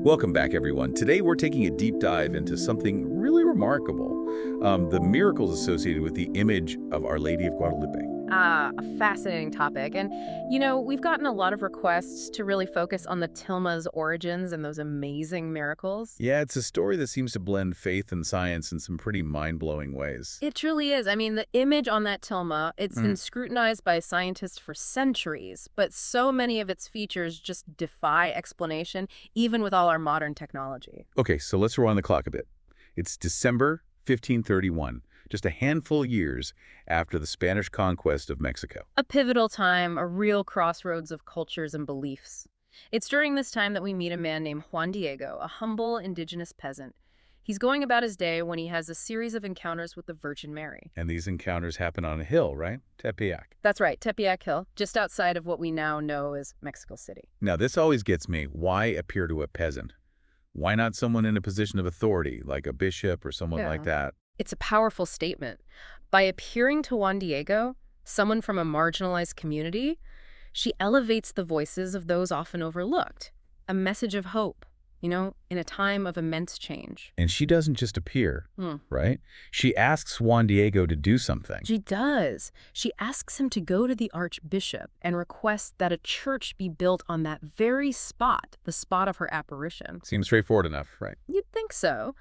Welcome back, everyone. Today we're taking a deep dive into something really remarkable, the miracles associated with the image of Our Lady of Guadalupe. Ah, a fascinating topic. And, we've gotten a lot of requests to really focus on the tilma's origins and those amazing miracles. Yeah, it's a story that seems to blend faith and science in some pretty mind-blowing ways. It truly is. I mean, the image on that tilma, it's been Mm. scrutinized by scientists for centuries, but so many of its features just defy explanation, even with all our modern technology. Okay, so let's rewind the clock a bit. It's December 1531, just a handful of years after the Spanish conquest of Mexico. A pivotal time, a real crossroads of cultures and beliefs. It's during this time that we meet a man named Juan Diego, a humble indigenous peasant. He's going about his day when he has a series of encounters with the Virgin Mary. And these encounters happen on a hill, right? Tepeyac. That's right, Tepeyac Hill, just outside of what we now know as Mexico City. Now, this always gets me. Why appear to a peasant? Why not someone in a position of authority, like a bishop or someone like that? It's a powerful statement. By appearing to Juan Diego, someone from a marginalized community, she elevates the voices of those often overlooked. A message of hope, in a time of immense change. And she doesn't just appear, right? She asks Juan Diego to do something. She does. She asks him to go to the archbishop and request that a church be built on that very spot, the spot of her apparition. Seems straightforward enough, right? You'd think so.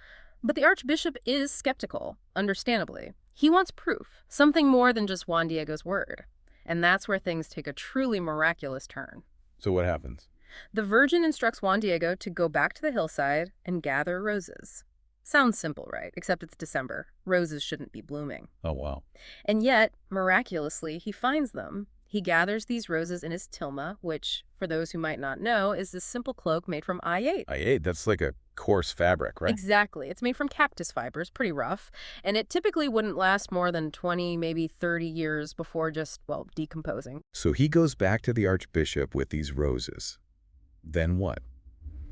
But the archbishop is skeptical, understandably. He wants proof, something more than just Juan Diego's word. And that's where things take a truly miraculous turn. So what happens? The Virgin instructs Juan Diego to go back to the hillside and gather roses. Sounds simple, right? Except it's December. Roses shouldn't be blooming. Oh, wow. And yet, miraculously, he finds them. He gathers these roses in his tilma, which, for those who might not know, is this simple cloak made from I-8. I-8, that's like a coarse fabric, right? Exactly. It's made from cactus fibers, pretty rough, and it typically wouldn't last more than 20, maybe 30 years before just, decomposing. So he goes back to the archbishop with these roses. Then what?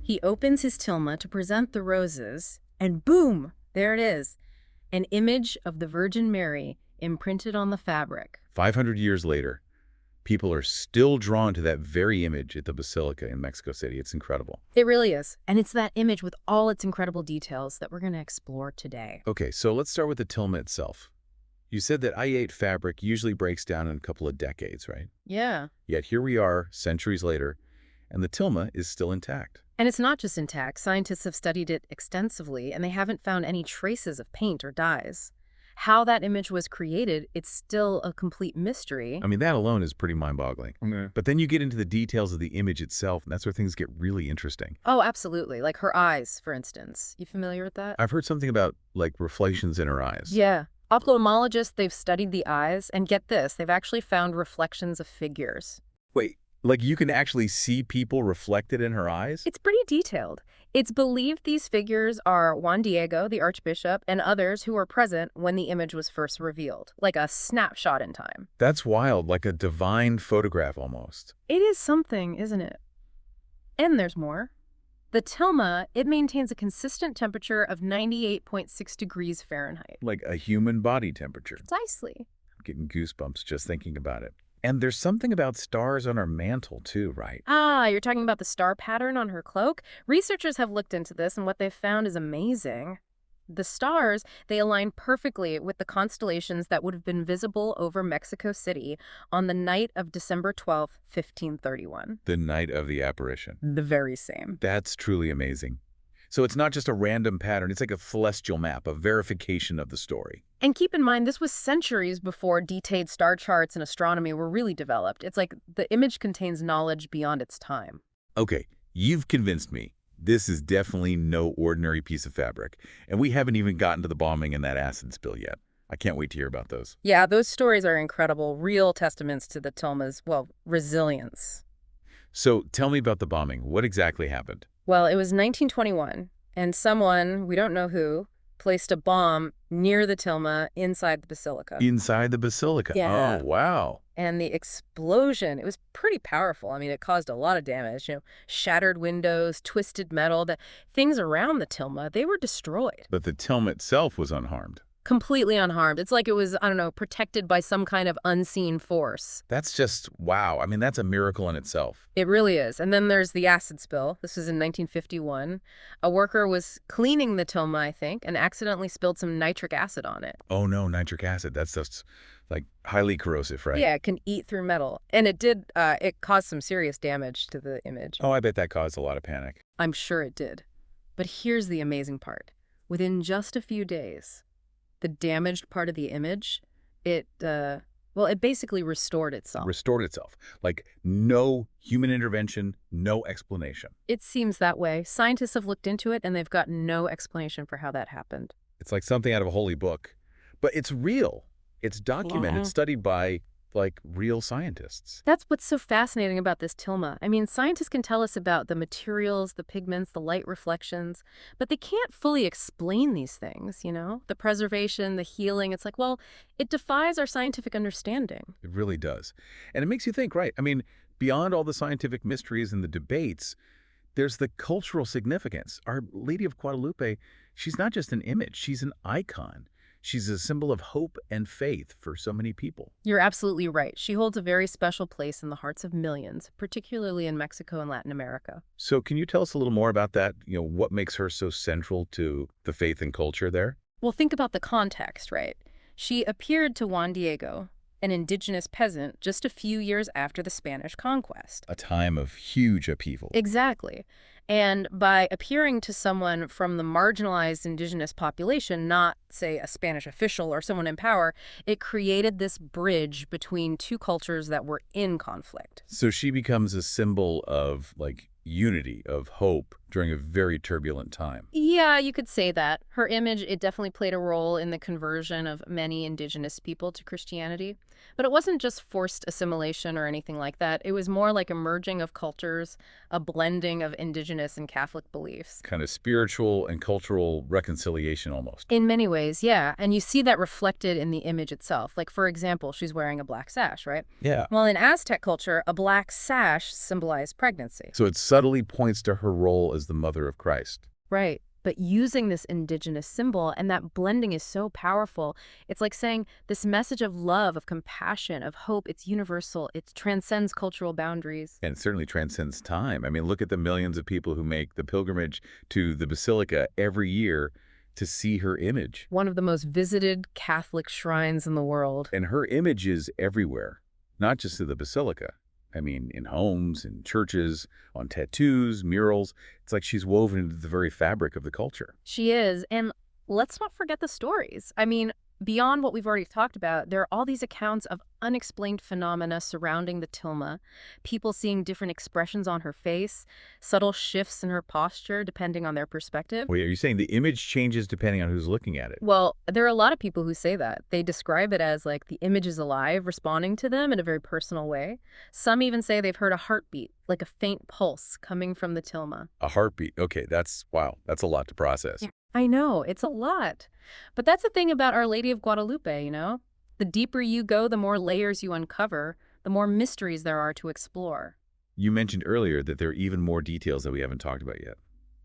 He opens his tilma to present the roses, and boom, there it is, an image of the Virgin Mary imprinted on the fabric. 500 years later, people are still drawn to that very image at the Basilica in Mexico City. It's incredible. It really is. And it's that image with all its incredible details that we're going to explore today. Okay, so let's start with the tilma itself. You said that I-8 fabric usually breaks down in a couple of decades, right? Yeah. Yet here we are, centuries later, and the tilma is still intact. And it's not just intact. Scientists have studied it extensively, and they haven't found any traces of paint or dyes. How that image was created, it's still a complete mystery. I mean, that alone is pretty mind-boggling. Yeah. But then you get into the details of the image itself, and that's where things get really interesting. Oh, absolutely. Like her eyes, for instance. You familiar with that? I've heard something about, like, reflections in her eyes. Yeah. Ophthalmologists, they've studied the eyes, and get this, they've actually found reflections of figures. Wait, like you can actually see people reflected in her eyes? It's pretty detailed. It's believed these figures are Juan Diego, the archbishop, and others who were present when the image was first revealed, like a snapshot in time. That's wild, like a divine photograph almost. It is something, isn't it? And there's more. The tilma, it maintains a consistent temperature of 98.6 degrees Fahrenheit. Like a human body temperature. Precisely. I'm getting goosebumps just thinking about it. And there's something about stars on her mantle too, right? Ah, you're talking about the star pattern on her cloak? Researchers have looked into this, and what they've found is amazing. The stars, they align perfectly with the constellations that would have been visible over Mexico City on the night of December 12th, 1531. The night of the apparition. The very same. That's truly amazing. So it's not just a random pattern, it's like a celestial map, a verification of the story. And keep in mind, this was centuries before detailed star charts and astronomy were really developed. It's like the image contains knowledge beyond its time. Okay, you've convinced me. This is definitely no ordinary piece of fabric. And we haven't even gotten to the bombing and that acid spill yet. I can't wait to hear about those. Yeah, those stories are incredible, real testaments to the tilma's, resilience. So tell me about the bombing. What exactly happened? Well, it was 1921, and someone, we don't know who, placed a bomb near the tilma inside the basilica. Inside the basilica? Yeah. Oh, wow. And the explosion, it was pretty powerful. I mean, it caused a lot of damage, shattered windows, twisted metal. The things around the tilma, they were destroyed. But the tilma itself was unharmed. Completely unharmed. It's like it was, I don't know, protected by some kind of unseen force. That's just, wow. I mean, that's a miracle in itself. It really is. And then there's the acid spill. This was in 1951. A worker was cleaning the tilma, I think, and accidentally spilled some nitric acid on it. Oh no, nitric acid. That's just like highly corrosive, right? Yeah, it can eat through metal. And it caused some serious damage to the image. Oh, I bet that caused a lot of panic. I'm sure it did. But here's the amazing part. Within just a few days, the damaged part of the image, it basically restored itself. Restored itself. Like no human intervention, no explanation. It seems that way. Scientists have looked into it, and they've got no explanation for how that happened. It's like something out of a holy book. But it's real. It's documented, studied by, like, real scientists. That's what's so fascinating about this tilma. I mean, scientists can tell us about the materials, the pigments, the light reflections, but they can't fully explain these things, you know? The preservation, the healing, it's like, well, it defies our scientific understanding. It really does. And it makes you think, right? I mean, beyond all the scientific mysteries and the debates, there's the cultural significance. Our Lady of Guadalupe, she's not just an image, she's an icon. She's a symbol of hope and faith for so many people. You're absolutely right. She holds a very special place in the hearts of millions, particularly in Mexico and Latin America. So can you tell us a little more about that? You know, what makes her so central to the faith and culture there? Well, think about the context, right? She appeared to Juan Diego, an indigenous peasant, just a few years after the Spanish conquest. A time of huge upheaval. Exactly. And by appearing to someone from the marginalized indigenous population, not, say, a Spanish official or someone in power, it created this bridge between two cultures that were in conflict. So she becomes a symbol of, like, unity, of hope during a very turbulent time. Yeah, you could say that. Her image, it definitely played a role in the conversion of many indigenous people to Christianity. But it wasn't just forced assimilation or anything like that. It was more like a merging of cultures, a blending of indigenous and Catholic beliefs. Kind of spiritual and cultural reconciliation almost. In many ways, yeah. And you see that reflected in the image itself. Like, for example, she's wearing a black sash, right? Yeah. Well, in Aztec culture, a black sash symbolized pregnancy. So it subtly points to her role as the mother of Christ. Right. But using this indigenous symbol, and that blending is so powerful. It's like saying this message of love, of compassion, of hope, it's universal. It transcends cultural boundaries. And it certainly transcends time. I mean, look at the millions of people who make the pilgrimage to the Basilica every year to see her image. One of the most visited Catholic shrines in the world. And her image is everywhere, not just at the Basilica. I mean, in homes, in churches, on tattoos, murals. It's like she's woven into the very fabric of the culture. She is. And let's not forget the stories. I mean, beyond what we've already talked about, there are all these accounts of unexplained phenomena surrounding the tilma, people seeing different expressions on her face, subtle shifts in her posture depending on their perspective. Wait, are you saying the image changes depending on who's looking at it? Well, there are a lot of people who say that. They describe it as like the image is alive, responding to them in a very personal way. Some even say they've heard a heartbeat, like a faint pulse coming from the tilma. A heartbeat. Okay, wow. That's a lot to process. Yeah. I know, it's a lot. But that's the thing about Our Lady of Guadalupe, you know? The deeper you go, the more layers you uncover, the more mysteries there are to explore. You mentioned earlier that there are even more details that we haven't talked about yet.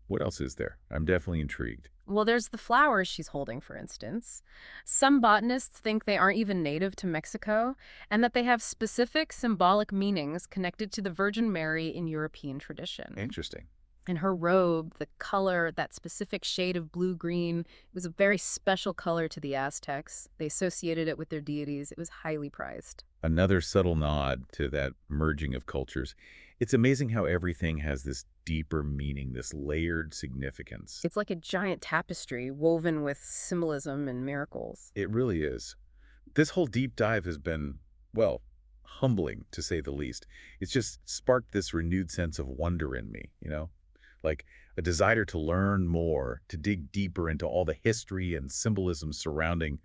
What else is there? I'm definitely intrigued. Well, there's the flowers she's holding, for instance. Some botanists think they aren't even native to Mexico, and that they have specific symbolic meanings connected to the Virgin Mary in European tradition. Interesting. And her robe, the color, that specific shade of blue-green, it was a very special color to the Aztecs. They associated it with their deities. It was highly prized. Another subtle nod to that merging of cultures. It's amazing how everything has this deeper meaning, this layered significance. It's like a giant tapestry woven with symbolism and miracles. It really is. This whole deep dive has been, well, humbling, to say the least. It's just sparked this renewed sense of wonder in me, you know? Like a desire to learn more, to dig deeper into all the history and symbolism surrounding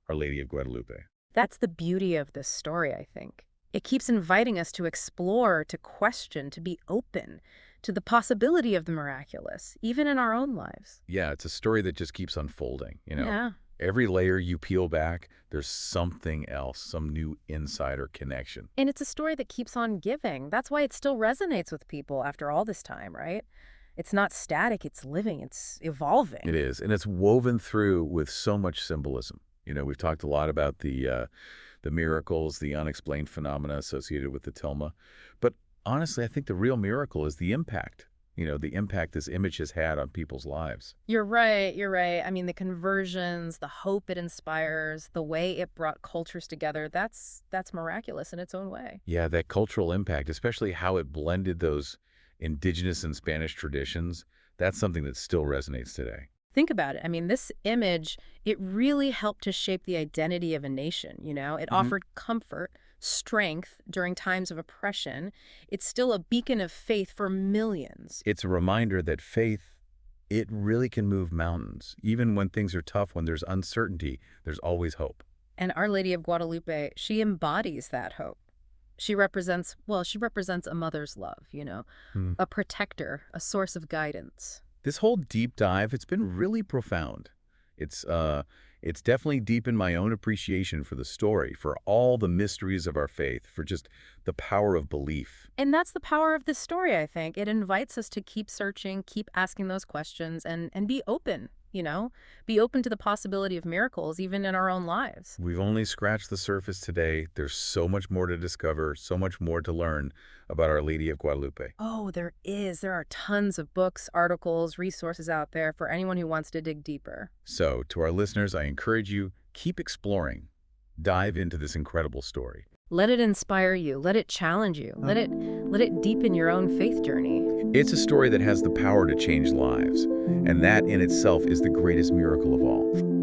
Our Lady of Guadalupe. That's the beauty of this story, I think. It keeps inviting us to explore, to question, to be open to the possibility of the miraculous, even in our own lives. Yeah, it's a story that just keeps unfolding, you know? Yeah. Every layer you peel back, there's something else, some new insight or connection. And it's a story that keeps on giving. That's why it still resonates with people after all this time, right? It's not static, it's living, it's evolving. It is, and it's woven through with so much symbolism. We've talked a lot about the miracles, the unexplained phenomena associated with the tilma. But honestly, I think the real miracle is the impact. The impact this image has had on people's lives. You're right, you're right. I mean, the conversions, the hope it inspires, the way it brought cultures together, that's miraculous in its own way. Yeah, that cultural impact, especially how it blended those indigenous and Spanish traditions, that's something that still resonates today. Think about it. I mean, this image, it really helped to shape the identity of a nation, you know? It hmm offered comfort, strength during times of oppression. It's still a beacon of faith for millions. It's a reminder that faith, it really can move mountains. Even when things are tough, when there's uncertainty, there's always hope. And Our Lady of Guadalupe, she embodies that hope. She represents a mother's love, you know, Hmm. a protector, a source of guidance. This whole deep dive, it's been really profound. It's uh it's definitely deepened my own appreciation for the story, for all the mysteries of our faith, for just the power of belief. And that's the power of this story, I think. It invites us to keep searching, keep asking those questions, and be open, you know? Be open to the possibility of miracles, even in our own lives. We've only scratched the surface today. There's so much more to discover, so much more to learn about Our Lady of Guadalupe. Oh, there is. There are tons of books, articles, resources out there for anyone who wants to dig deeper. So, to our listeners, I encourage you, keep exploring. Dive into this incredible story. Let it inspire you. Let it challenge you. Let it deepen your own faith journey. It's a story that has the power to change lives, and that in itself is the greatest miracle of all.